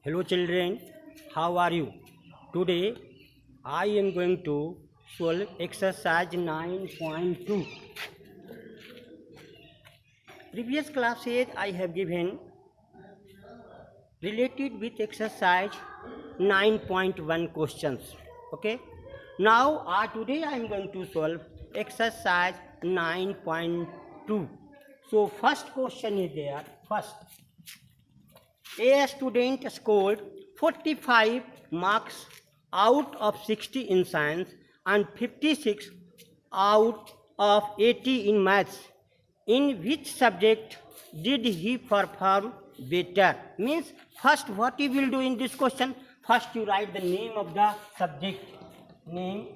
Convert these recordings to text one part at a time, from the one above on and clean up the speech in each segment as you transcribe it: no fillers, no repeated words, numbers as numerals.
Hello children, how are you? Today I am going to solve exercise 9.2. Previous classes I have given related with exercise 9.1 questions. Okay. Now today I am going to solve exercise 9.2. So first question is there. First, a student scored 45 marks out of 60 in science and 56 out of 80 in maths. In which subject did he perform better? Means first what you will do in this question, first you write the name of the subject. Name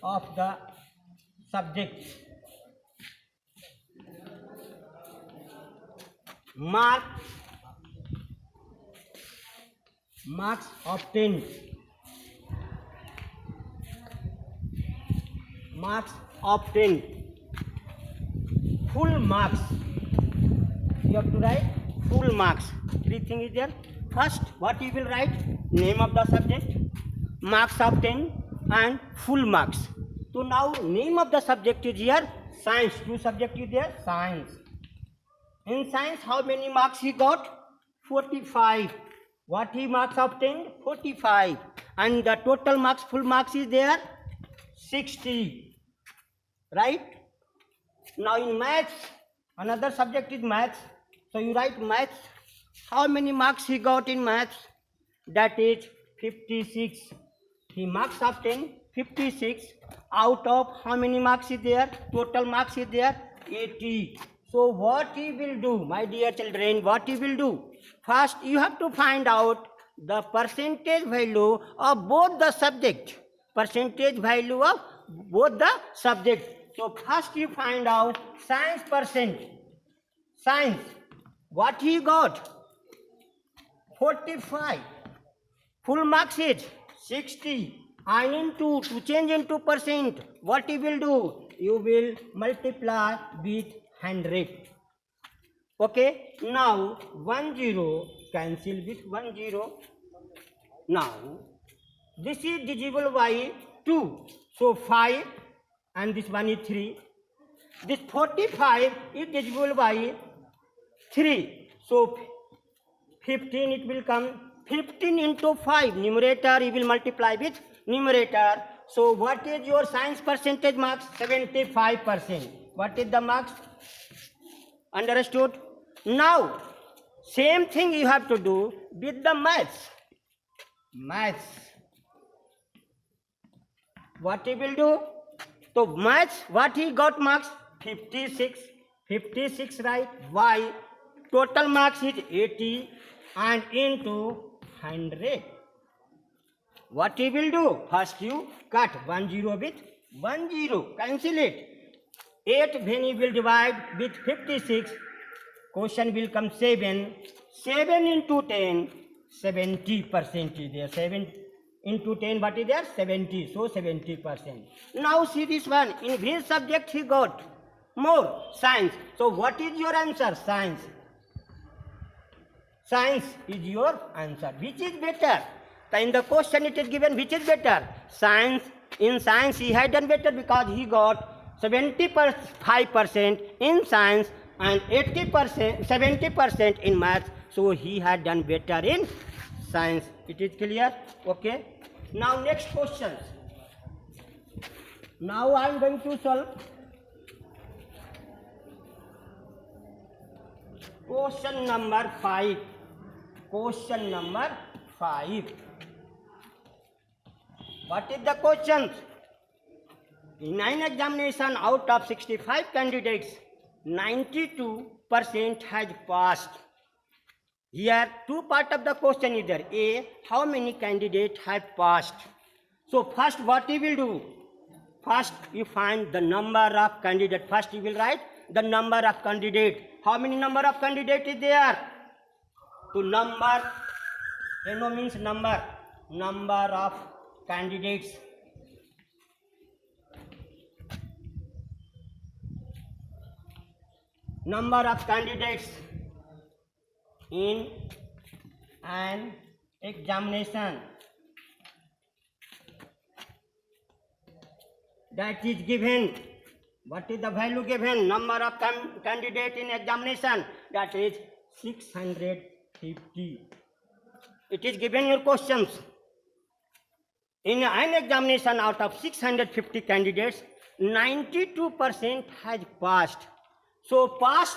of the subject. Marks obtained. Marks obtained. Full marks. You have to write full marks. Three things is there. First, what you will write? Name of the subject, marks obtained, and full marks. So now name of the subject is here science. Two subject is there science. In science, how many marks he got? 45. What he marks obtained? 45. And the total marks, full marks is there? 60. Right? Now in maths, another subject is maths. So you write maths. How many marks he got in maths? That is 56. He marks obtained 56. Out of how many marks is there? Total marks is there? 80. So what he will do, my dear children, what he will do? First, you have to find out the percentage value of both the subject. Percentage value of both the subject. So first you find out science percent. Science, what he got? 45. Full marks is 60. And to change into percent, what you will do? You will multiply with 100. Okay, now 10 cancel with 10. Now this is divisible by 2. So 5 and this one is 3. This 45 is divisible by 3. So 15 it will come. 15 into 5. Numerator you will multiply with numerator. So what is your science percentage marks? 75%. What is the marks? Understood? Now, same thing you have to do with the maths. Maths. What he will do? So, maths, what he got marks? 56. 56, right? Why? Total marks is 80 and into 100. What he will do? First you cut 10 with 10. Cancel it. 8 when you will divide with 56, question will come 7. 7 into 10, 70% is there. 7 into 10, what is there? 70. So 70%. Now see this one. In which subject he got more? Science. So what is your answer? Science. Science is your answer. Which is better? In the question it is given which is better? Science. In science he had done better because he got 75% in science and 80%, 70% in maths. So he had done better in science. It is clear? Okay. Now next question. Now I am going to solve question number 5. Question number 5. What is the question? In 9 examination, out of 65 candidates, 92% has passed. Here, two parts of the question is there. A, how many candidates have passed? So, first what you will do? First, you find the number of candidates. First, you will write the number of candidates. How many number of candidates is there? To number, NO means number. Number of candidates. Number of candidates in an examination that is given. What is the value given? Number of candidate in examination, that is 650. It is given your questions. In an examination, out of 650 candidates, 92% has passed. So passed,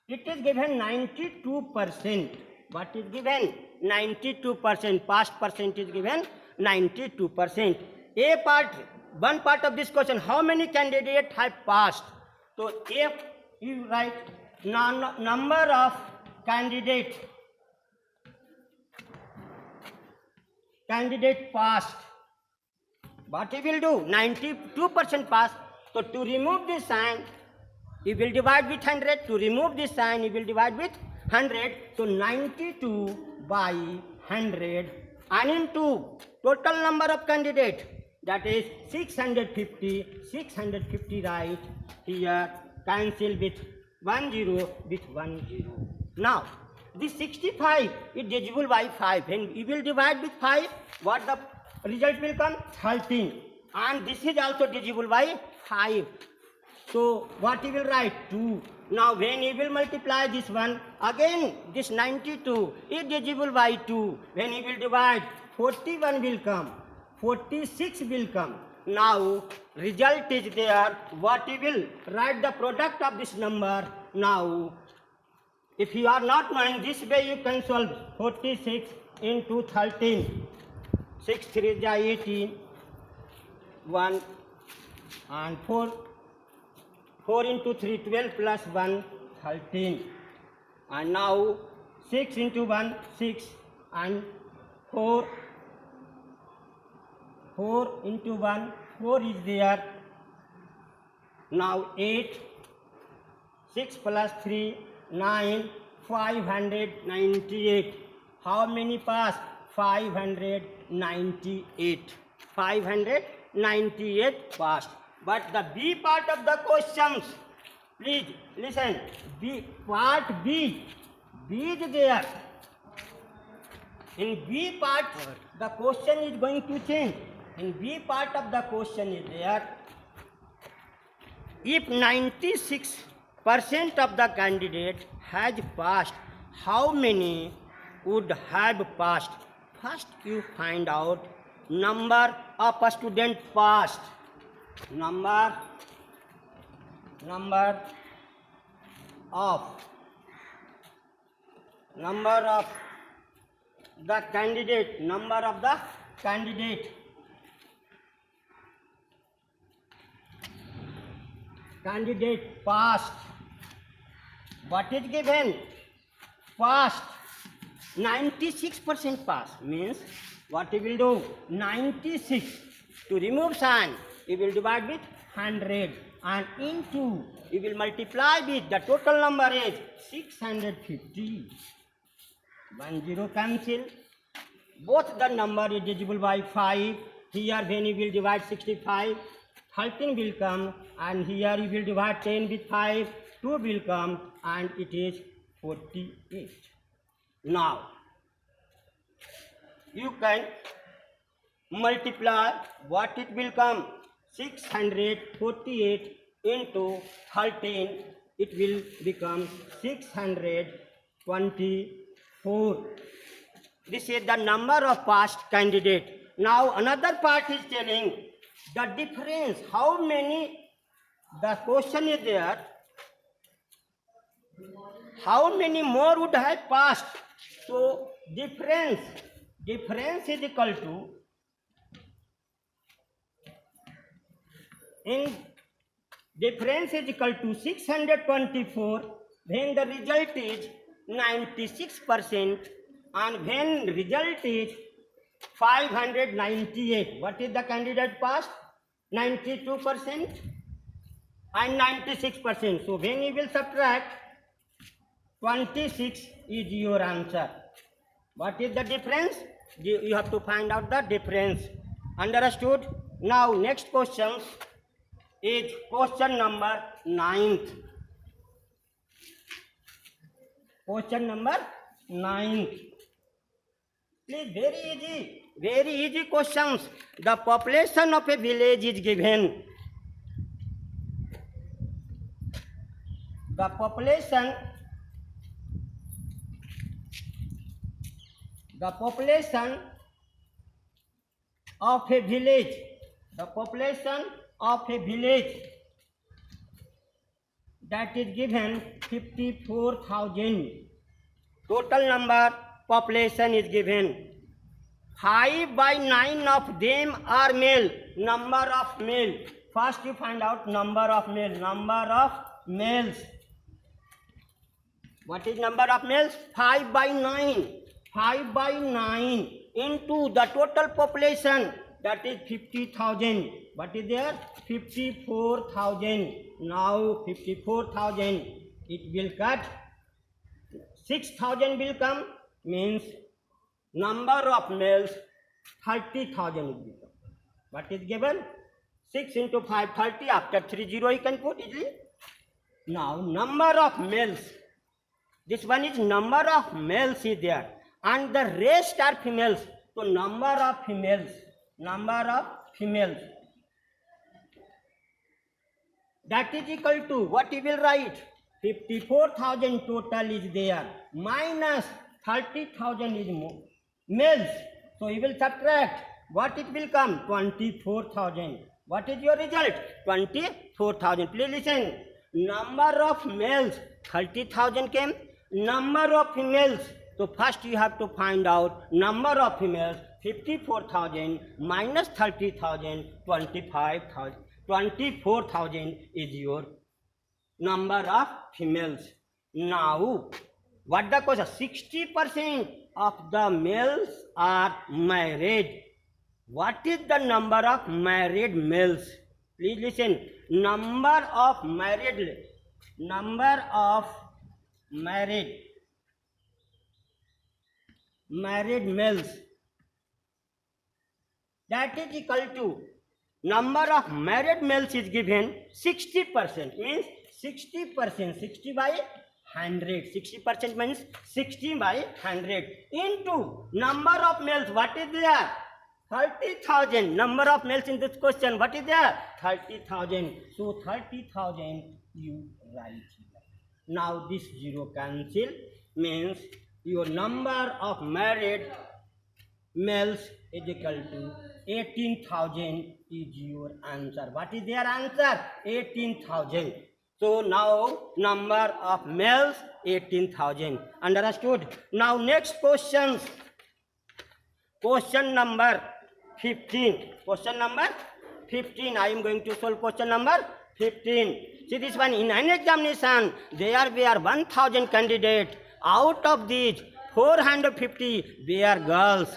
it is given 92%. What is given? 92%. Passed percent is given 92%. One part of this question, how many candidates have passed? So if you write number of candidate passed, what you will do? 92% passed. So to remove this sign, you will divide with 100. To remove this sign, you will divide with 100. So 92 by 100 and into total number of candidates, that is 650. 650 right here, cancel with 10 with 10. Now this 65 is divisible by 5, and you will divide with 5. What the result will come? 13. And this is also divisible by 5. So what you will write? 2. Now when you will multiply this one, again this 92 is divisible by 2. When you will divide, 41 will come, 46 will come. Now result is there. What you will write? The product of this number. Now if you are not knowing this way, you can solve 46 into 13. 6 3 is 18. 1 and 4. 4 into 3, 12 plus 1, 13. And now 6 into 1, 6 and 4. 4 into 1, 4 is there. Now 8. 6 plus 3, 9. 598. How many passed? 598. 598 passed. But the B part of the questions, please listen. Part B is there. In B part, the question is going to change. In B part of the question is there. If 96% of the candidate has passed, how many would have passed? First you find out number of a student passed. Number of the candidate. Number of the candidate. Candidate passed. What is given? Passed. 96% pass means what you will do? 96. To remove sign, you will divide with 100 and into, you will multiply with, the total number is 650. 10 cancel. Both the number is divisible by 5. Here when you will divide 65, 13 will come, and here you will divide 10 with 5, 2 will come, and it is 48. Now you can multiply. What it will come? 648 into 13, it will become 624. This is the number of past candidate. Now another part is telling the difference. How many? The question is there. How many more would have passed? So difference is equal to, in difference is equal to 624 when the result is 96% and when result is 598. What is the candidate passed? 92% and 96%. So when you will subtract, 26 is your answer. What is the difference? You have to find out the difference. Understood? Now next question is question number 9. Question number 9. Please, very easy questions. The population of a village is given. The population of a village, that is given 54,000. Total number population is given. 5 by 9 of them are male. Number of male. First you find out number of male. Number of males. What is number of males? 5 by 9. 5 by 9 into the total population, that is 50,000. What is there? 54,000. Now 54,000. It will cut. 6,000 will come. Means number of males 30,000 will become. What is given? 6 into 5, 30. After 3 0 you can put easily. Now number of males. This one is number of males is there, and the rest are females. So number of females. That is equal to what you will write? 54,000 total is there, minus 30,000 is males. So you will subtract. What it will come? 24,000. What is your result? 24,000. Please listen. Number of males 30,000 came. Number of females. So first you have to find out number of females. 54,000 minus 30,000, 25,000. 24,000 is your number of females. Now, what the question? 60% of the males are married. What is the number of married males? Please listen. Number of married males, that is equal to number of married males is given 60%, means 60%, 60 by 100. 60% means 60 by 100 into number of males. What is there? 30,000. Number of males in this question. What is there? 30,000. So 30,000 you write here. Now this zero cancel, means your number of married males is equal to 18,000 is your answer. What is their answer? 18,000. So now number of males 18,000. Understood? Now next questions. Question number 15. Question number 15. I am going to solve question number 15. See this one. In an examination, there were 1,000 candidates. Out of these, 450 were girls.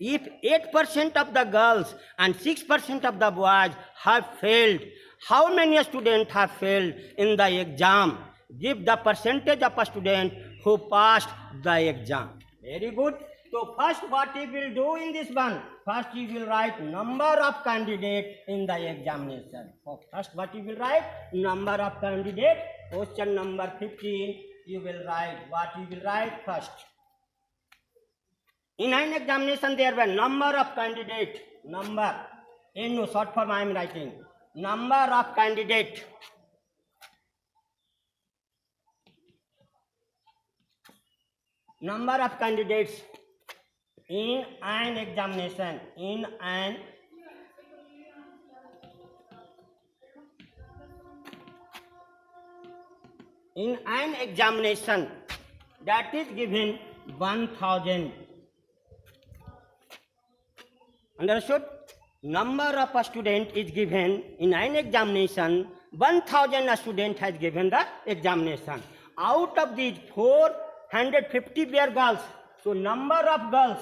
If 8% of the girls and 6% of the boys have failed, how many students have failed in the exam? Give the percentage of a student who passed the exam. Very good. So first what you will do in this one? First you will write number of candidates in the examination. So first what you will write? Number of candidates. Question number 15. You will write. What you will write first? In an examination there were number of candidates. Number. In no short form I am writing. Number of candidates. Number of candidates in an examination. In an examination, that is given 1,000. Understood? Number of a student is given in an examination. 1,000 student has given the examination. Out of these 450 were girls. So number of girls,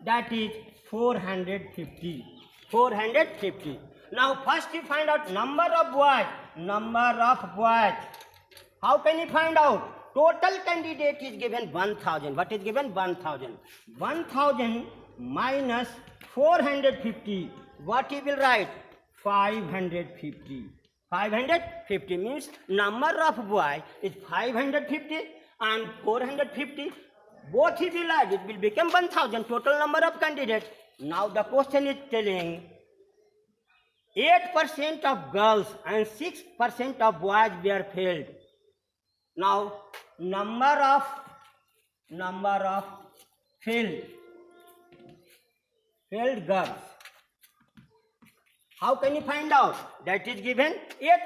that is 450. 450. Now first you find out number of boys. How can you find out? Total candidate is given 1,000. What is given? 1,000. 1,000 minus 450. What you will write? 550. 550 means number of boys is 550 and 450. Both if you add, it will become 1000, total number of candidates. Now the question is telling 8% of girls and 6% of boys were failed. Now number of failed girls. How can you find out? That is given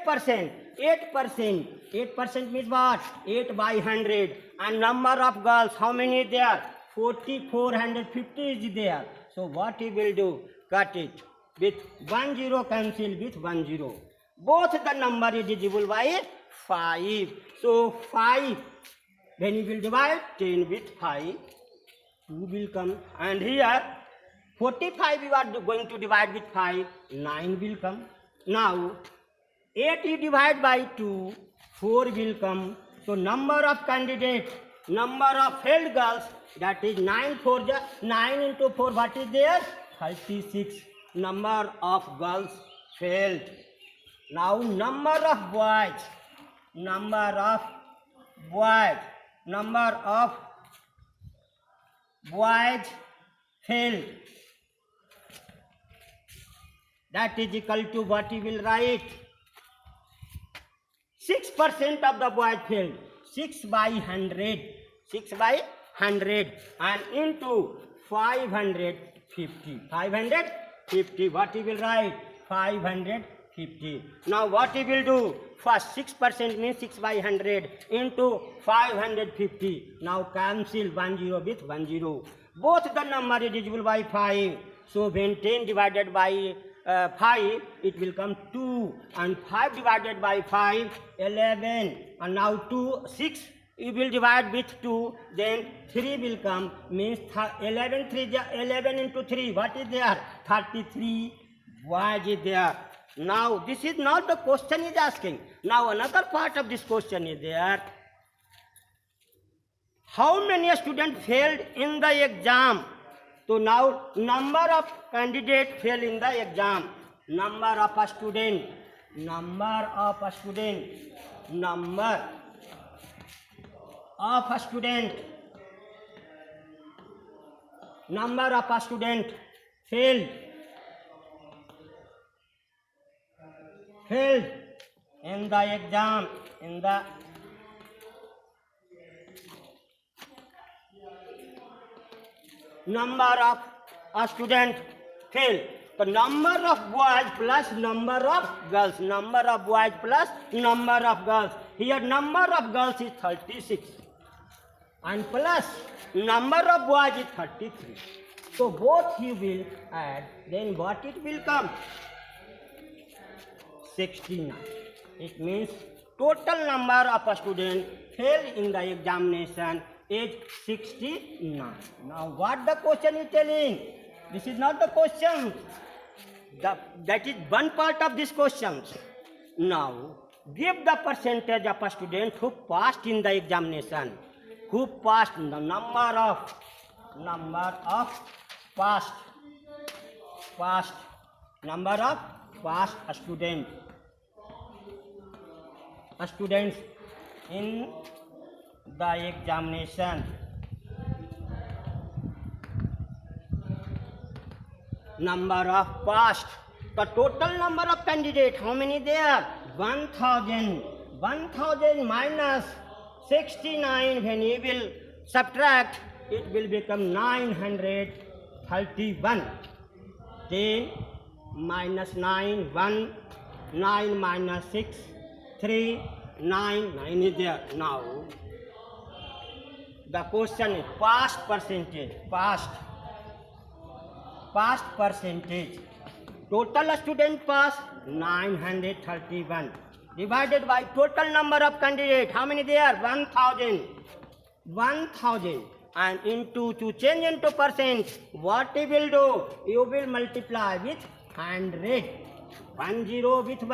8%. 8% means what? 8 by 100. And number of girls, how many is there? 450 is there. So what he will do? Cut it. With 1 0 cancel with 1 0. Both the number is divisible by 5. So 5. Then you will divide 10 with 5. 2 will come. And here 45 you are going to divide with 5, 9 will come. Now 8 you divide by 2, 4 will come. So number of candidates, number of failed girls, that is 9 into 4, what is there? 36. Number of girls failed. Now number of boys failed. That is equal to what you will write? 6% of the boys failed. 6 by 100. 6 by 100 and into 550. 550. What you will write? 550. Now what you will do? First 6% means 6 by 100 into 550. Now cancel 1 0 with 1 0. Both the number is divisible by 5. So when 10 divided by 5, it will come 2, and 5 divided by 5, 11, and now 2, 6, you will divide with 2, then 3 will come, means 11 into 3, what is there? 33, boys is there. Now this is not the question is asking. Now another part of this question is there. How many students failed in the exam? So now number of candidates fail in the exam. Number of a student. Number of a student failed in the exam. Number of a student failed. The number of boys plus number of girls. Number of boys plus number of girls. Here number of girls is 36. And plus number of boys is 33. So both you will add. Then what it will come? 69. It means total number of a student failed in the examination is 69. Now what the question is telling? This is not the question. That is one part of this question. Now give the percentage of a student who passed in the examination. Who passed? The number of passed. Number of passed students in the examination. Number of passed. The total number of candidates, how many there? 1000. 1000 minus 69, when you will subtract, it will become 931. 10 minus 9, 1, 9 minus 6, 3, 9, 9 is there. Now the question is past percentage. Past percentage. Total student pass 931 divided by total number of candidates. How many there? 1000. 1000 and into to change into percent. What you will do? You will multiply with 100. 10 with 10,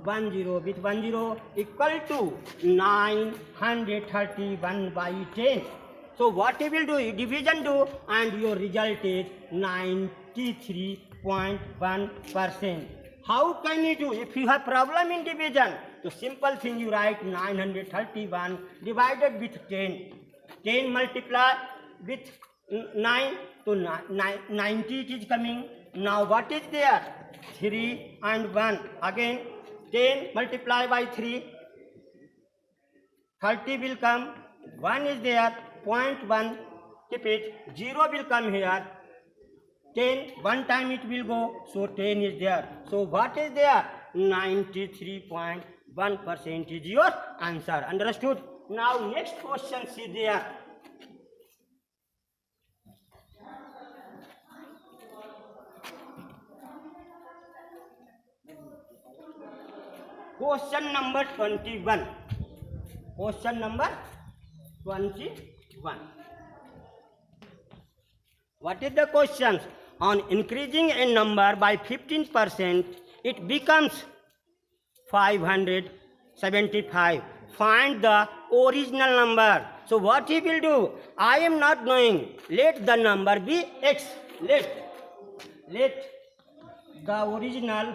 10 with 10 equal to 931 by 10. So what you will do? Division do and your result is 93.1%. How can you do? If you have problem in division, so simple thing you write 931 divided with 10. 10 multiply with 9, so 90 it is coming. Now what is there? 3 and 1. Again 10 multiply by 3. 30 will come. 1 is there. 0.1. Keep it. 0 will come here. 10, one time it will go, so 10 is there. So what is there? 93.1% is your answer. Understood? Now next question is there. Question number 21. Question number 21. What is the question? On increasing a number by 15%, it becomes 575. Find the original number. So what he will do? I am not knowing. Let the number be x. Let the original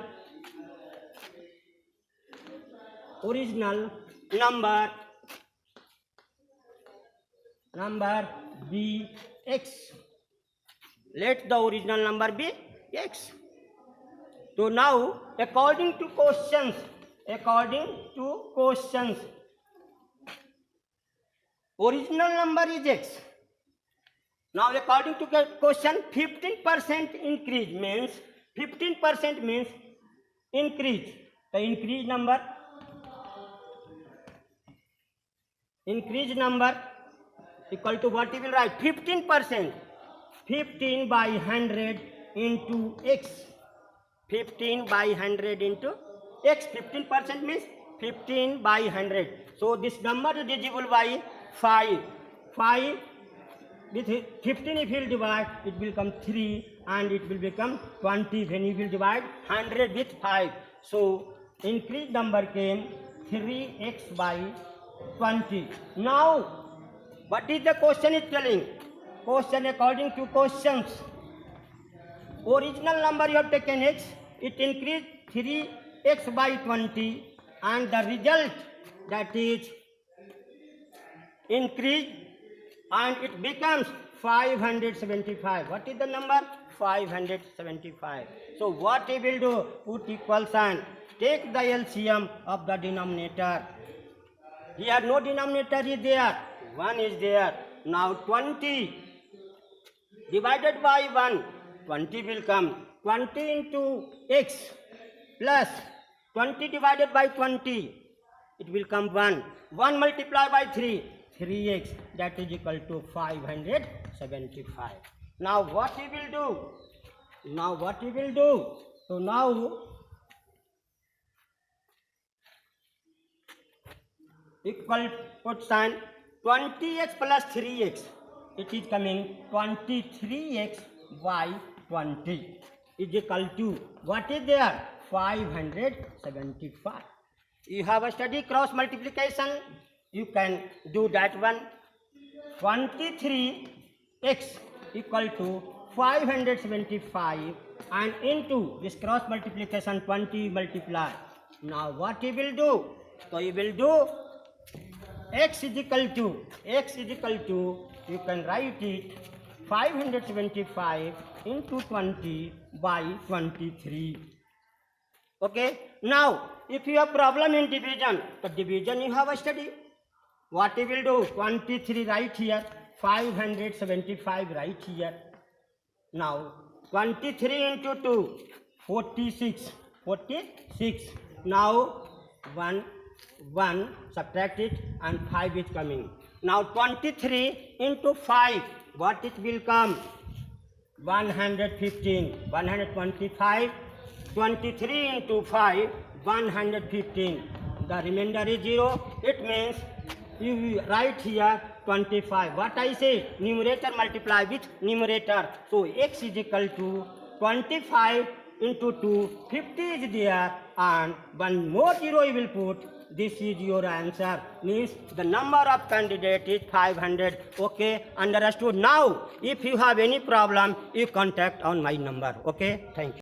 number be x. Let the original number be x. So now, according to questions, original number is x. Now, according to the question, 15% increase means 15% means increase. The increased number equal to what you will write? 15%. 15 by 100 into x. 15 by 100 into x. 15% means 15 by 100. So this number is divisible by 5. 5 with 15 if you will divide, it will become 3 and it will become 20 when you will divide 100 with 5. So increased number came 3x by 20. Now what is the question is telling? Question according to questions. Original number you have taken x, it increased 3x by 20 and the result that is increased and it becomes 575. What is the number? 575. So what we will do? Put equal sign. Take the LCM of the denominator. Here no denominator is there. 1 is there. Now 20 divided by 1, 20 will come. 20 into x plus 20 divided by 20, it will come 1. 1 multiplied by 3, 3x, that is equal to 575. Now what we will do? So now equal put sign 20x plus 3x. It is coming 23x by 20 is equal to what is there? 575. You have a study cross multiplication. You can do that one. 23x equal to 575 and into this cross multiplication 20 multiply. Now what you will do? So you will do x is equal to you can write it 575 into 20 by 23. Okay. Now if you have problem in division, the division you have a study. What you will do? 23 right here, 575 right here. Now 23 into 2, 46. Now 1 subtract it and 5 is coming. Now 23 into 5, what it will come? 115. 125. 23 into 5, 115. The remainder is 0. It means you write here 25. What I say? Numerator multiply with numerator. So x is equal to 25 into 2. 50 is there and one more 0 you will put. This is your answer. Means the number of candidate is 500. Okay, understood. Now if you have any problem, you contact on my number. Okay, thank you.